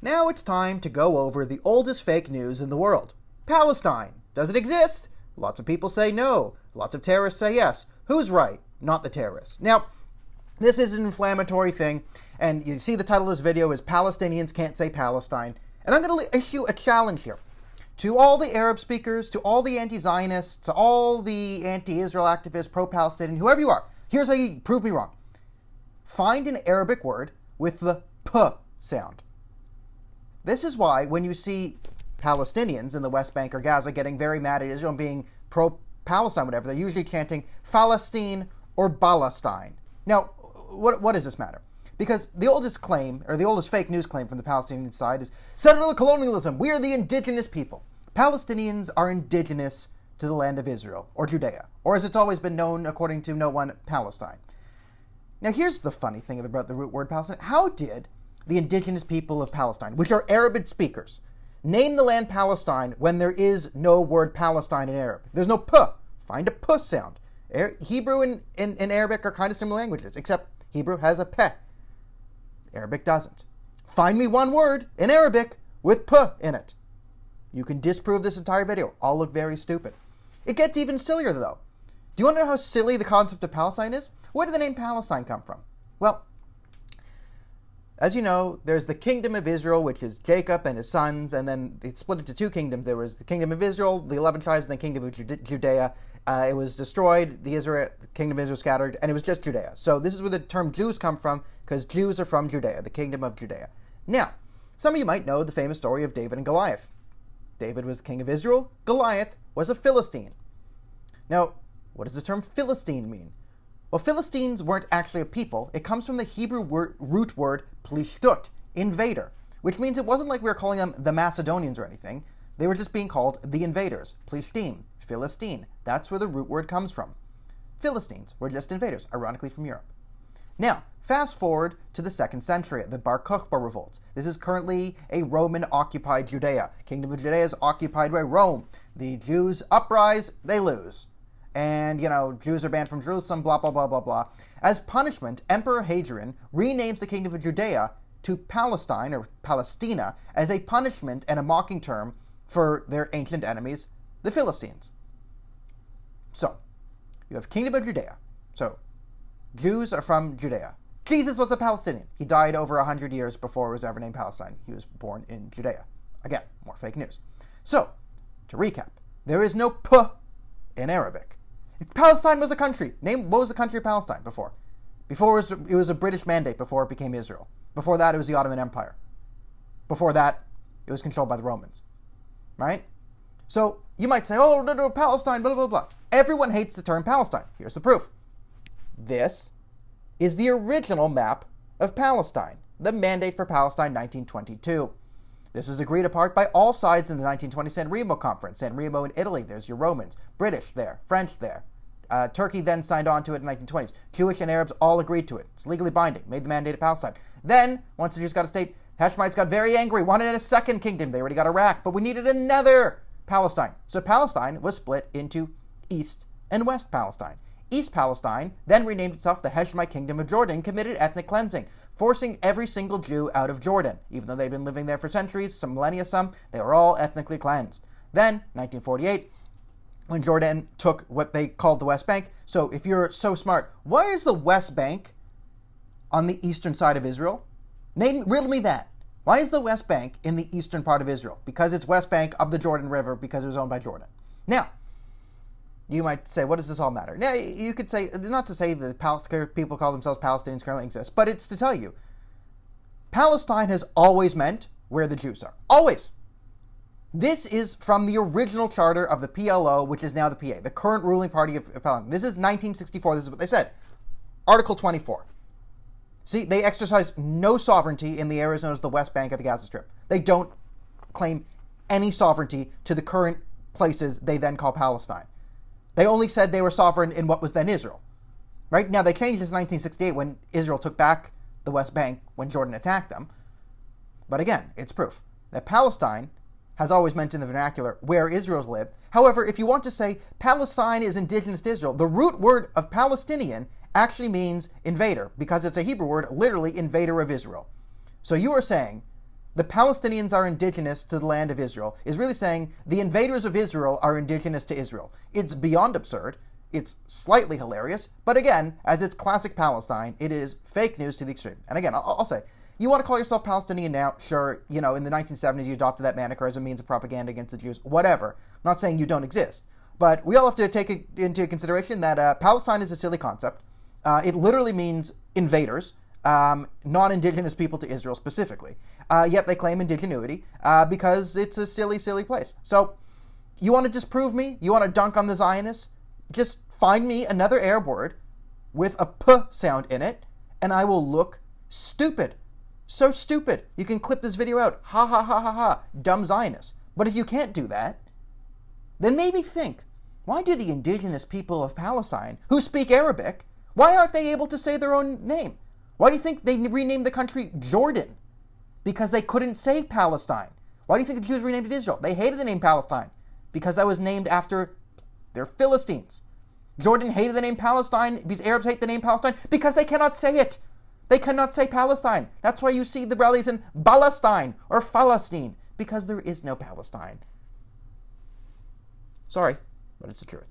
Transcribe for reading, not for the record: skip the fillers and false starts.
Now it's time to go over the oldest fake news in the world. Palestine. Does it exist? Lots of people say no. Lots of terrorists say yes. Who's right? Not the terrorists. Now, this is an inflammatory thing, and you see the title of this video is Palestinians Can't Say Palestine. And I'm going to issue a challenge here to all the Arab speakers, to all the anti-Zionists, to all the anti-Israel activists, pro-Palestinian, whoever you are. Here's how you prove me wrong. Find an Arabic word with the P sound. This is why when you see Palestinians in the West Bank or Gaza getting very mad at Israel and being pro-Palestine, whatever, they're usually chanting Palestine or Palestine. Now, what does this matter? Because the oldest claim, or the oldest fake news claim from the Palestinian side is settler colonialism. We are the indigenous people. Palestinians are indigenous to the land of Israel, or Judea, or as it's always been known, according to no one, Palestine. Now, here's the funny thing about the root word Palestine. How did the indigenous people of Palestine, which are Arabic speakers, name the land Palestine when there is no word Palestine in Arabic? There's no P. Find a P sound. Hebrew and Arabic are kind of similar languages, except Hebrew has a P. Arabic doesn't. Find me one word in Arabic with P in it. You can disprove this entire video. I'll look very stupid. It gets even sillier, though. Do you want to know how silly the concept of Palestine is? Where did the name Palestine come from? Well, as you know, there's the kingdom of Israel, which is Jacob and his sons, and then it split into two kingdoms. There was the kingdom of Israel, the 11 tribes, and the kingdom of Judea. It was destroyed, the kingdom of Israel scattered, and it was just Judea. So this is where the term Jews come from, because Jews are from Judea, the kingdom of Judea. Now, some of you might know the famous story of David and Goliath. David was the king of Israel. Goliath was a Philistine. Now, what does the term Philistine mean? Well, Philistines weren't actually a people. It comes from the Hebrew root word plishtut, invader, which means it wasn't like we were calling them the Macedonians or anything. They were just being called the invaders, plishtim, Philistine. That's where the root word comes from. Philistines were just invaders, ironically from Europe. Now, fast forward to the 2nd century, the Bar Kokhba revolts. This is currently a Roman-occupied Judea. Kingdom of Judea is occupied by Rome. The Jews uprise, they lose. And, Jews are banned from Jerusalem, blah, blah, blah, blah, blah. As punishment, Emperor Hadrian renames the Kingdom of Judea to Palestine, or Palestina, as a punishment and a mocking term for their ancient enemies, the Philistines. So, you have Kingdom of Judea. So, Jews are from Judea. Jesus was a Palestinian. He died over 100 years before it was ever named Palestine. He was born in Judea. Again, more fake news. So, to recap, there is no P in Arabic. Palestine was a country. What was the country of Palestine before? Before it was a British mandate before it became Israel. Before that, it was the Ottoman Empire. Before that, it was controlled by the Romans. Right? So, you might say, oh, no, Palestine, blah, blah, blah. Everyone hates the term Palestine. Here's the proof. This is the original map of Palestine, the Mandate for Palestine 1922. This was agreed upon by all sides in the 1920 San Remo Conference. San Remo in Italy, there's your Romans. British there, French there. Turkey then signed on to it in the 1920s. Jewish and Arabs all agreed to it. It's legally binding, made the Mandate of Palestine. Then, once the Jews got a state, Hashemites got very angry, wanted a second kingdom. They already got Iraq, but we needed another Palestine. So Palestine was split into East and West Palestine. East Palestine then renamed itself the Hashemite Kingdom of Jordan, committed ethnic cleansing, forcing every single Jew out of Jordan. Even though they'd been living there for centuries, some millennia, they were all ethnically cleansed. Then, 1948, when Jordan took what they called the West Bank. So if you're so smart, why is the West Bank on the eastern side of Israel? Riddle me that. Why is the West Bank in the eastern part of Israel? Because it's West Bank of the Jordan River, because it was owned by Jordan. Now, you might say, what does this all matter? Now, you could say, not to say that people call themselves Palestinians currently exist, but it's to tell you, Palestine has always meant where the Jews are. Always. This is from the original charter of the PLO, which is now the PA, the current ruling party of Palestine. This is 1964. This is what they said. Article 24. See, they exercise no sovereignty in the areas known as the West Bank of the Gaza Strip. They don't claim any sovereignty to the current places they then call Palestine. They only said they were sovereign in what was then Israel. Right? Now, they changed this in 1968 when Israel took back the West Bank when Jordan attacked them. But again, it's proof that Palestine has always meant in the vernacular where Israel's lived. However, if you want to say Palestine is indigenous to Israel, the root word of Palestinian actually means invader, because it's a Hebrew word, literally invader of Israel. So you are saying the Palestinians are indigenous to the land of Israel is really saying the invaders of Israel are indigenous to Israel. It's beyond absurd. It's slightly hilarious. But again, as it's classic Palestine, it is fake news to the extreme. And again, I'll say, you want to call yourself Palestinian now? Sure, in the 1970s you adopted that moniker as a means of propaganda against the Jews. Whatever. I'm not saying you don't exist. But we all have to take it into consideration that Palestine is a silly concept. It literally means invaders. Non-indigenous people to Israel specifically. Yet they claim indigenuity because it's a silly, silly place. So you want to disprove me? You want to dunk on the Zionists? Just find me another Arab word with a p sound in it, and I will look stupid. So stupid. You can clip this video out. Ha ha ha ha ha. Dumb Zionists. But if you can't do that, then maybe think, why do the indigenous people of Palestine, who speak Arabic, why aren't they able to say their own name? Why do you think they renamed the country Jordan? Because they couldn't say Palestine. Why do you think the Jews renamed it Israel? They hated the name Palestine because that was named after their Philistines. Jordan hated the name Palestine because Arabs hate the name Palestine because they cannot say it. They cannot say Palestine. That's why you see the rallies in Palestine or Palestine, because there is no Palestine. Sorry, but it's the truth.